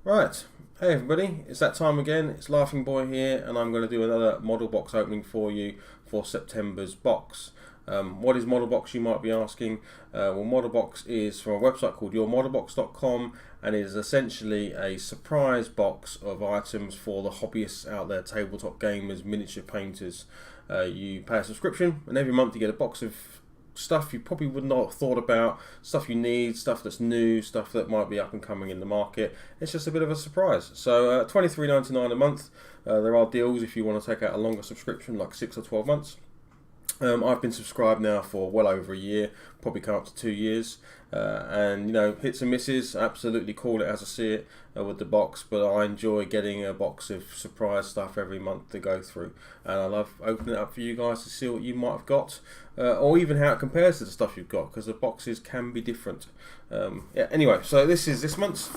Right, hey everybody, it's that time again. It's Laughing Boy here, and I'm going to do another model box opening for you for September's box. What is model box, you might be asking? Well, model box is from a website called yourmodelbox.com, and it is essentially a surprise box of items for the hobbyists out there, tabletop gamers, miniature painters. You pay a subscription, and every month you get a box of stuff you probably would not have thought about, stuff you need, stuff that's new, stuff that might be up and coming in the market. It's just a bit of a surprise. So $23.99 a month. There are deals if you want to take out a longer subscription, like 6 or 12 months. I've been subscribed now for well over a year, probably come up to 2 years, and you know, hits and misses, absolutely call it as I see it with the box, but I enjoy getting a box of surprise stuff every month to go through, and I love opening it up for you guys to see what you might have got, or even how it compares to the stuff you've got, because the boxes can be different. Yeah, anyway, so this is this month's,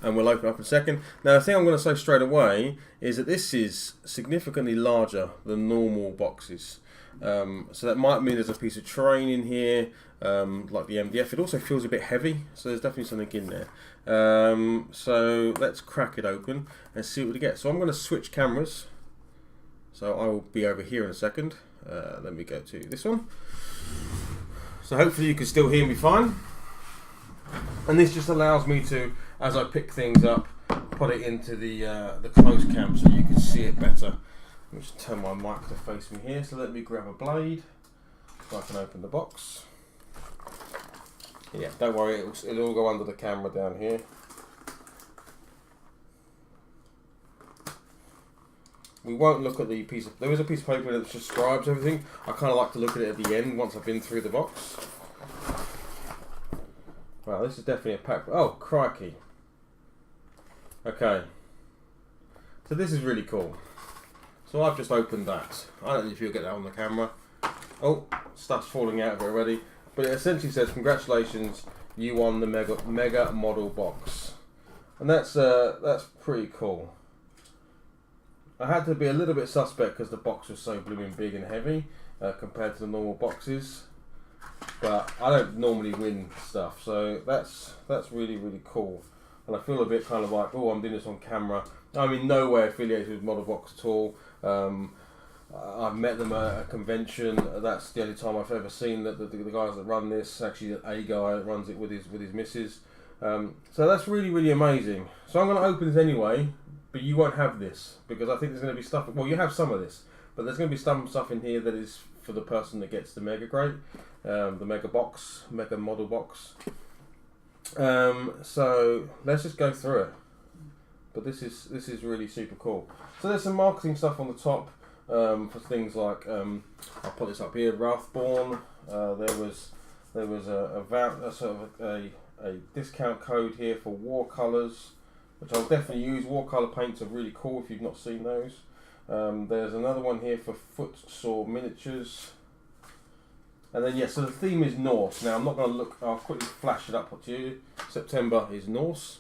and we'll open up in a second. Now, the thing I'm going to say straight away is that this is significantly larger than normal boxes. So that might mean there's a piece of terrain in here, like the MDF. It also feels a bit heavy, so there's definitely something in there. So let's crack it open and see what we get. So I'm going to switch cameras. So I will be over here in a second. Let me go to this one. So hopefully you can still hear me fine. And this just allows me to, as I pick things up, put it into the close cam so you can see it better. Let me just turn my mic to face me here. So let me grab a blade so I can open the box. Yeah, don't worry, it'll all go under the camera down here. We won't look at the piece of, there is a piece of paper that describes everything. I kind of like to look at it at the end once I've been through the box. Wow, this is definitely a pack. Oh, crikey. Okay. So this is really cool. So I've just opened that. I don't know if you'll get that on the camera. Oh, stuff's falling out of it already. But it essentially says, congratulations, you won the mega model box. And that's pretty cool. I had to be a little bit suspect because the box was so blooming big and heavy compared to the normal boxes. But I don't normally win stuff, so that's really, really cool. And I feel a bit kind of like, oh, I'm doing this on camera. I'm in no way affiliated with Model Box at all. I've met them at a convention. That's the only time I've ever seen that the guys that run this. Actually, a guy that runs it with his missus. So that's really, really amazing. So I'm going to open this anyway, but you won't have this because I think there's going to be stuff. Well, you have some of this, but there's going to be some stuff in here that is for the person that gets the mega grade, the mega model box. So let's just go through it. But this is really super cool. So there's some marketing stuff on the top for things like I'll put this up here. Wrathborn. There was a discount code here for watercolors, which I'll definitely use. Watercolor paints are really cool if you've not seen those. There's another one here for Footsore miniatures. And then, yeah, so the theme is Norse. Now, I'm not going to look, I'll quickly flash it up to you. September is Norse.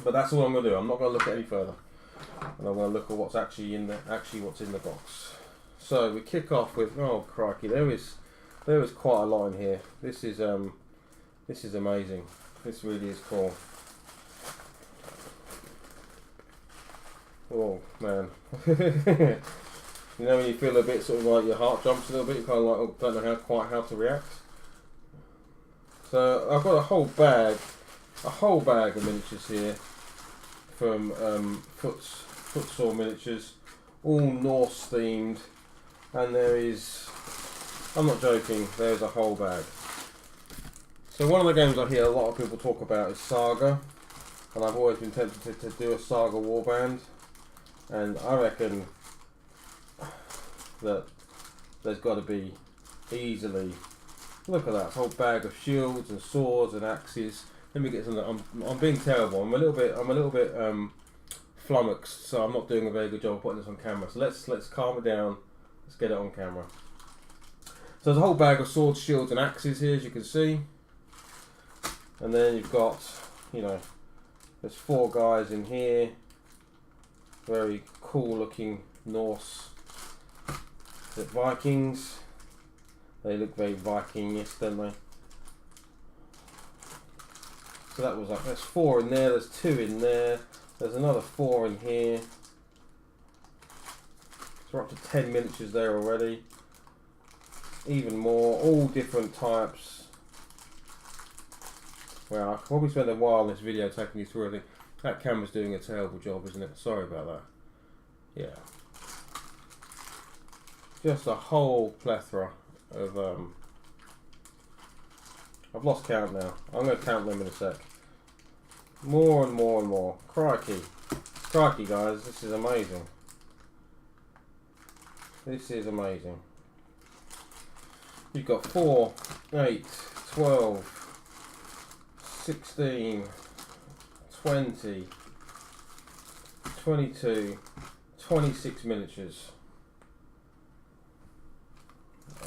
But that's all I'm going to do. I'm not going to look any further. And I'm going to look at what's actually in the box. So, we kick off with, oh, crikey, there is quite a lot in here. This is amazing. This really is cool. Oh, man. You know when you feel a bit sort of like your heart jumps a little bit, you kind of like, oh, don't know quite how to react. So I've got a whole bag of miniatures here from Footsore Miniatures, all Norse themed, and there is, I'm not joking, there is a whole bag. So one of the games I hear a lot of people talk about is Saga, and I've always been tempted to do a Saga warband, and I reckon that there's got to be easily, look at that, whole bag of shields and swords and axes. Let me get some. I'm being terrible. I'm a little bit flummoxed, so I'm not doing a very good job of putting this on camera. So let's calm it down. Let's get it on camera. So there's a whole bag of swords, shields, and axes here, as you can see. And then you've got, you know, there's 4 guys in here. Very cool looking Norse. The Vikings. They look very Viking-ish, don't they? So that was like, there's 4 in there, there's 2 in there, there's another 4 in here. So we're up to 10 miniatures there already. Even more, all different types. Well, I could probably spend a while in this video taking you through everything. That camera's doing a terrible job, isn't it? Sorry about that. Yeah. Just a whole plethora of I've lost count now. I'm going to count them in a sec. More and more and more. Crikey. Crikey, guys. This is amazing. This is amazing. You've got 4, 8, 12, 16, 20, 22, 26 miniatures.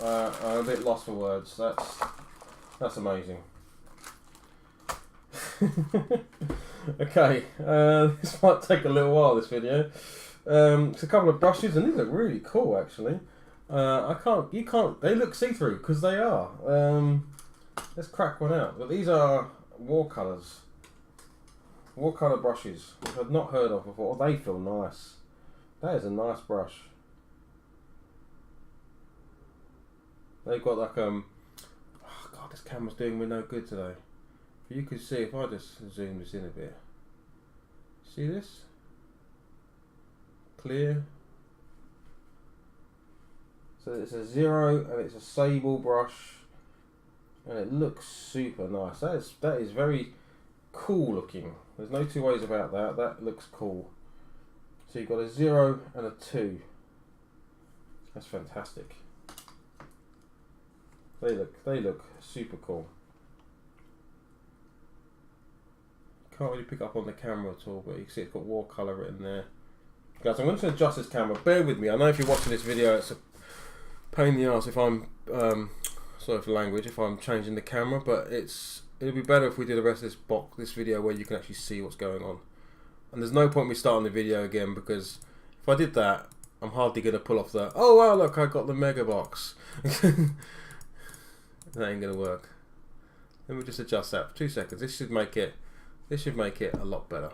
I'm a bit lost for words. That's amazing. Okay, this might take a little while, this video. It's a couple of brushes, and these look really cool, actually. They look see-through, because they are. Let's crack one out. But these are watercolours. Watercolour brushes, which I've not heard of before. They feel nice. That is a nice brush. They've got like, oh God, this camera's doing me no good today. But you can see, if I just zoom this in a bit. See this? Clear. So it's a 0 and it's a sable brush. And it looks super nice. That is very cool looking. There's no two ways about that. That looks cool. So you've got a 0 and a 2. That's fantastic. They look super cool. Can't really pick up on the camera at all, but you can see it's got watercolour written there. Guys, I'm going to adjust this camera. Bear with me. I know if you're watching this video, it's a pain in the arse if I'm sorry for language, if I'm changing the camera, but it'll be better if we do the rest of this video where you can actually see what's going on. And there's no point me starting the video again, because if I did that, I'm hardly going to pull off the, oh wow, look, I got the mega box. That ain't gonna work. Let me just adjust that for 2 seconds. This should make it a lot better.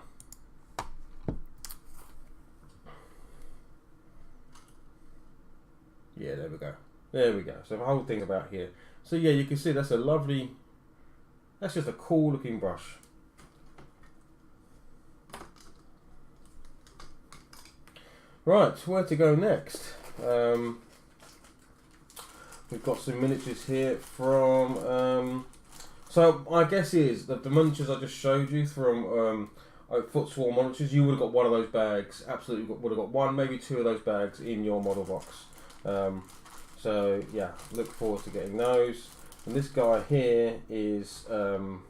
Yeah, there we go. There we go. So the whole thing about here. So yeah, you can see that's just a cool looking brush. Right, where to go next? We've got some miniatures here from, so my guess is that the miniatures I just showed you from Footsworn Monitors, you would have got one of those bags, absolutely would have got one, maybe 2 of those bags in your model box. So yeah, look forward to getting those. And this guy here is, I'm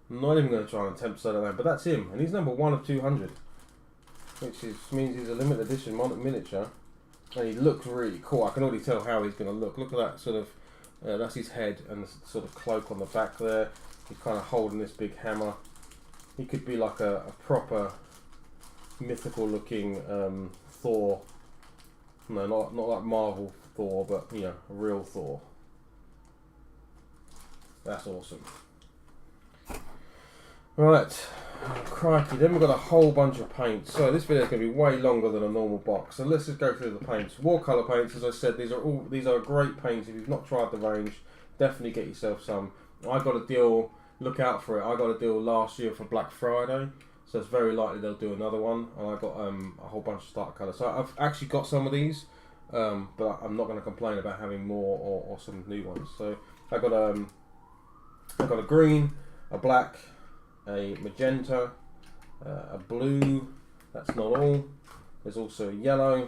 not even going to try and attempt to say that name, but that's him, and he's number 1 of 200, which means he's a limited edition miniature. And he looks really cool. I can already tell how he's going to look. Look at that sort of, that's his head and the sort of cloak on the back there. He's kind of holding this big hammer. He could be like a proper mythical looking Thor. No, not like Marvel Thor, but you know, a real Thor. That's awesome. Right. Crikey, then we've got a whole bunch of paints. So this video is going to be way longer than a normal box. So let's just go through the paints. Watercolour paints, as I said, these are great paints. If you've not tried the range, definitely get yourself some. I got a deal, look out for it. I got a deal last year for Black Friday, so it's very likely they'll do another one. And I got a whole bunch of starter colours. So I've actually got some of these, but I'm not going to complain about having more or some new ones. So I got a green, a black, a magenta, a blue, that's not all, there's also a yellow,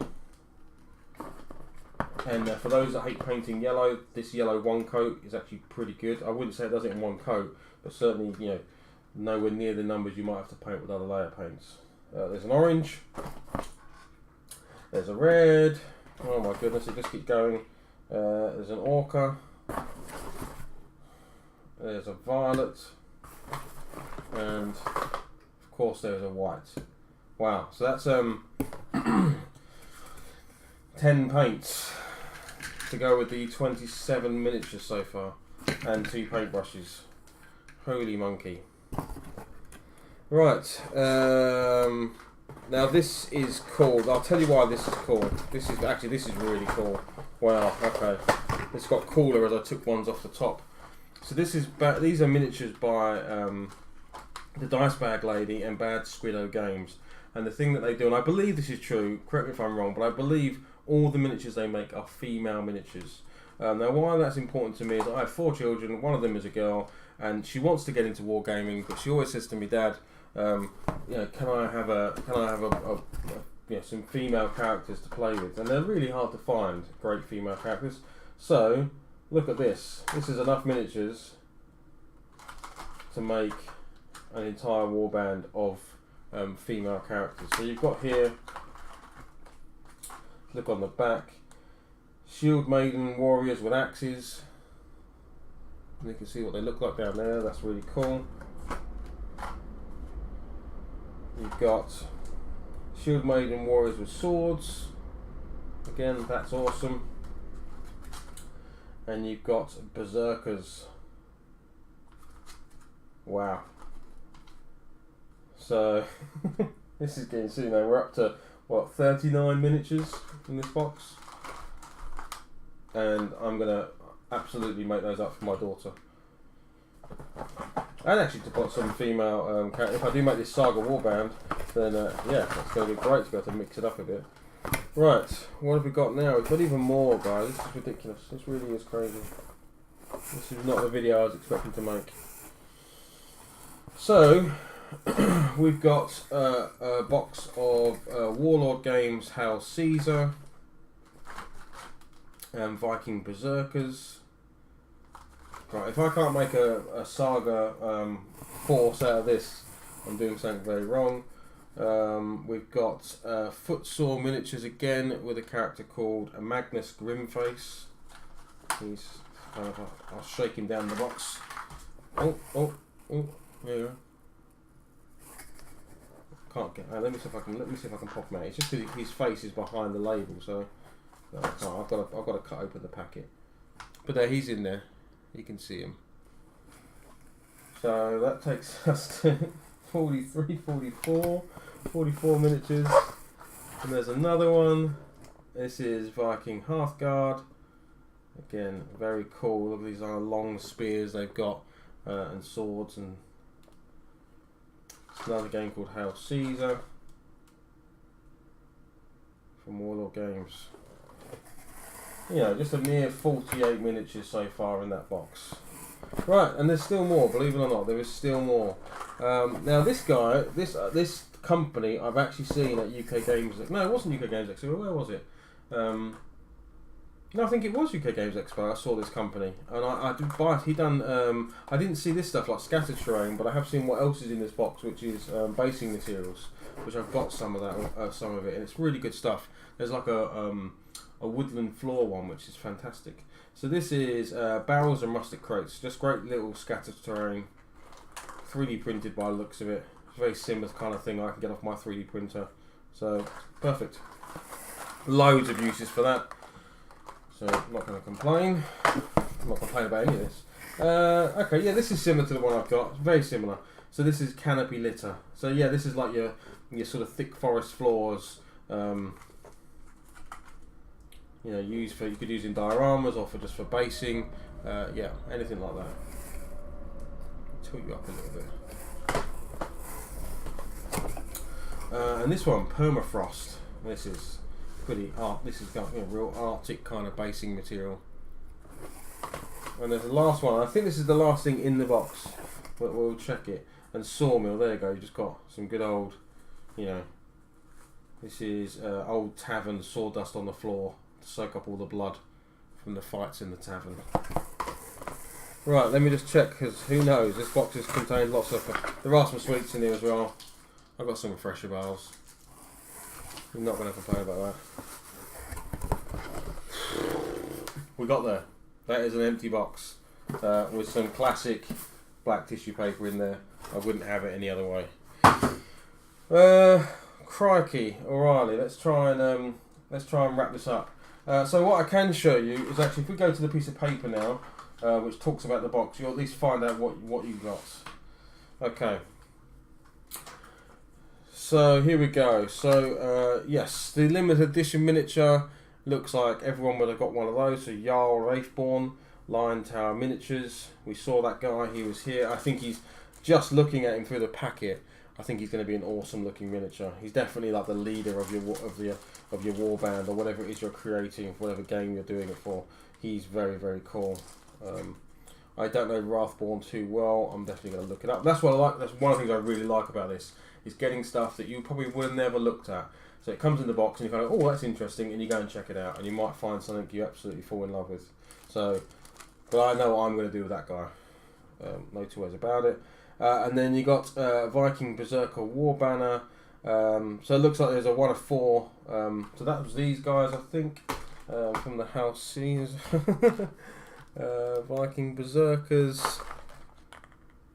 and for those that hate painting yellow, this yellow one coat is actually pretty good. I wouldn't say it does it in one coat, but certainly, you know, nowhere near the numbers you might have to paint with other layer paints. There's an orange, there's a red, oh my goodness, it just keeps going, there's an ochre, there's a violet, and of course there's a white. Wow, so that's 10 paints to go with the 27 miniatures so far, and 2 paintbrushes. Holy monkey. Right. Now this is called. I'll tell you why this is cool. This is really cool. Wow. Okay. It's got cooler as I took ones off the top. So these are miniatures by the Dice Bag Lady and Bad Squiddo Games. And the thing that they do, and I believe this is true, correct me if I'm wrong, but I believe all the miniatures they make are female miniatures. Now why that's important to me is I have 4 children, one of them is a girl, and she wants to get into wargaming, but she always says to me, Dad, you know, can I have some female characters to play with? And they're really hard to find, great female characters. So, look at this. This is enough miniatures to make an entire warband of female characters. So you've got here, look on the back, Shield Maiden warriors with axes. And you can see what they look like down there. That's really cool. You've got Shield Maiden warriors with swords. Again, that's awesome. And you've got berserkers. Wow. So this is getting soon now. We're up to what, 39 miniatures in this box, and I'm gonna absolutely make those up for my daughter. And actually to put some female if I do make this Saga Warband, then yeah, it's going to be great to be able to mix it up a bit. Right, what have we got now? We've got even more, guys. This is ridiculous. This really is crazy. This is not the video I was expecting to make. So we've got a box of Warlord Games Hail Caesar, Viking Berserkers. Right, if I can't make a Saga force out of this, I'm doing something very wrong. We've got Footsore miniatures again with a character called Magnus Grimface. He's kind of I'll shake him down the box. Oh, there you go. Can't get. Let me see if I can pop him out. It's just because his face is behind the label, so no, I can't. I've got to cut open the packet. But there, he's in there. You can see him. So that takes us to 43, 44 miniatures. And there's another one. This is Viking Hearthguard. Again, very cool. Look at these long spears they've got and swords. And it's another game called Hail Caesar from Warlord Games. You know, just a mere 48 miniatures so far in that box. Right, and there's still more, believe it or not, there is still more. Now this guy, this company, I've actually seen at UK Games. No, it wasn't UK Games Expo. Where was it? No, I think it was UK Games Expo. I saw this company, and I did buy it. I didn't see this stuff like Scattered Terrain, but I have seen what else is in this box, which is basing materials, which I've got some of that, some of it, and it's really good stuff. There's like a woodland floor one, which is fantastic. So this is barrels and rustic crates, just great little Scattered Terrain, 3D printed by the looks of it. It's a very similar kind of thing I can get off my 3D printer, so perfect. Loads of uses for that, so I'm not going to complain. I'm not complaining about any of this. Okay, yeah, this is similar to the one I've got, very similar. So this is Canopy Litter. So yeah, this is like your sort of thick forest floors. You know, you could use in dioramas or just for basing. Yeah, anything like that. Tilt you up a little bit. And this one, Permafrost. This is pretty This is got real Arctic kind of basing material. And there's the last one. I think this is the last thing in the box, but we'll check it. And Sawmill. There you go. You just got some good old, you know. This is old tavern sawdust on the floor to soak up all the blood from the fights in the tavern. Right, let me just check, because who knows, this box has contained lots of... There are some sweets in here as well. I've got some refresher bars. I'm not going to complain about that. We got there. That is an empty box with some classic black tissue paper in there. I wouldn't have it any other way. Crikey, O'Reilly. Let's try and wrap this up. So what I can show you is actually, if we go to the piece of paper now, which talks about the box. You'll at least find out what you got. Okay. So here we go. So yes, the limited edition miniature looks like everyone would have got one of those. So Jarl Wraithborn, Lion Tower Miniatures. We saw that guy. He was here. I think he's just looking at him through the packet. I think he's going to be an awesome looking miniature. He's definitely like the leader of your warband or whatever it is you're creating, whatever game you're doing it for. He's very, very cool. I don't know Wraithborn too well. I'm definitely going to look it up. That's what I like. That's one of the things I really like about this, is getting stuff that you probably would have never looked at. So it comes in the box and you go, oh, that's interesting, and you go and check it out, and you might find something you absolutely fall in love with. So, but I know what I'm going to do with that guy. No two ways about it. And then you got Viking Berserker War Banner. So it looks like there's a 1 of 4. So that was these guys, I think, from the house scenes. Viking Berserkers.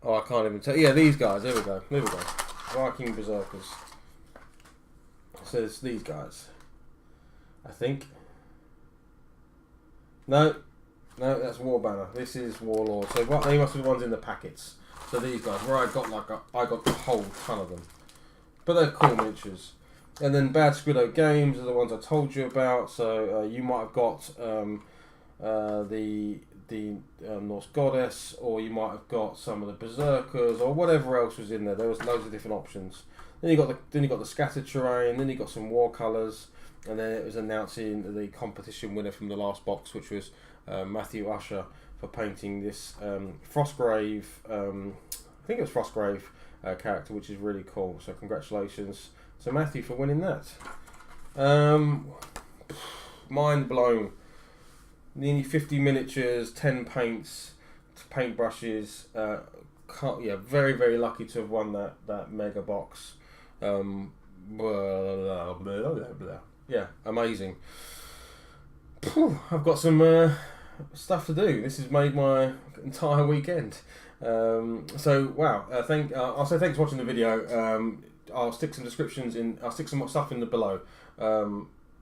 Oh, I can't even tell. Yeah, these guys. There we go. There we go. Viking Berserkers. So it's these guys, I think. No, that's War Banner. This is Warlord. So they must be the ones in the packets. So these guys, where I got I got a whole ton of them, but they're cool miniatures. And then Bad Squiddo Games are the ones I told you about. So you might have got the Norse Goddess, or you might have got some of the Berserkers, or whatever else was in there. There was loads of different options. Then you got the Scattered Terrain. Then you got some War Colours, and then it was announcing the competition winner from the last box, which was Matthew Usher, for painting this Frostgrave. I think it was Frostgrave character, which is really cool. So congratulations to Matthew for winning that. Mind blown. Nearly 50 miniatures, 10 paints, paintbrushes. Yeah, very, very lucky to have won that mega box. Yeah, amazing. I've got some stuff to do. This has made my entire weekend. So wow, I'll say thanks for watching the video. I'll stick some descriptions in. I'll stick some stuff in the below.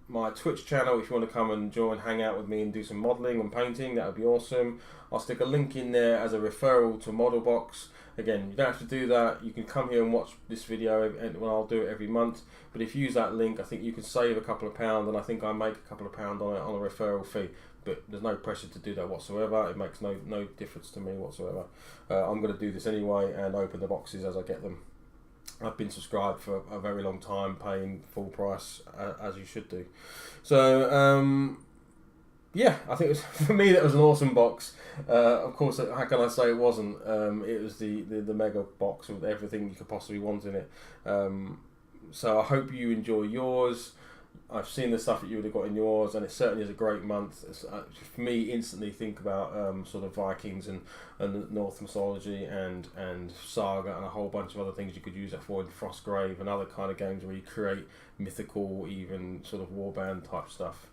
My Twitch channel, if you want to come and join, hang out with me and do some modelling and painting, that would be awesome. I'll stick a link in there as a referral to Modelbox. Again, you don't have to do that. You can come here and watch this video, and I'll do it every month. But if you use that link, I think you can save a couple of pounds, and I think I make a couple of pounds on a referral fee. But there's no pressure to do that whatsoever. It makes no difference to me whatsoever. I'm going to do this anyway and open the boxes as I get them. I've been subscribed for a very long time, paying full price, as you should do. So, yeah, I think for me that was an awesome box. Of course, how can I say it wasn't? It was the mega box with everything you could possibly want in it. So I hope you enjoy yours. I've seen the stuff that you would have got in yours, and it certainly is a great month. For me, instantly think about sort of Vikings and Norse mythology and Saga and a whole bunch of other things you could use that for, in Frostgrave and other kind of games where you create mythical, even sort of warband type stuff,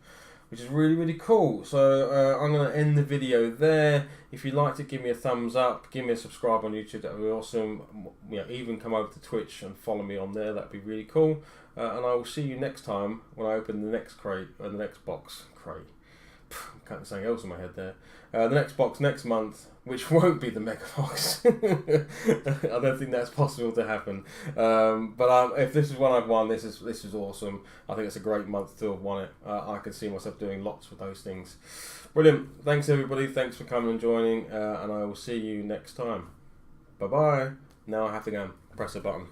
which is really, really cool. So I'm going to end the video there. If you'd like to give me a thumbs up, give me a subscribe on YouTube, that would be awesome. Even come over to Twitch and follow me on there, that'd be really cool. And I will see you next time when I open the next crate, or the next box. Crate. Can't think something else in my head there. The next box next month, which won't be the mega box. I don't think that's possible to happen. But if this is one I've won, this is awesome. I think it's a great month to have won it. I can see myself doing lots with those things. Brilliant. Thanks everybody. Thanks for coming and joining. And I will see you next time. Bye bye. Now I have to go and press a button.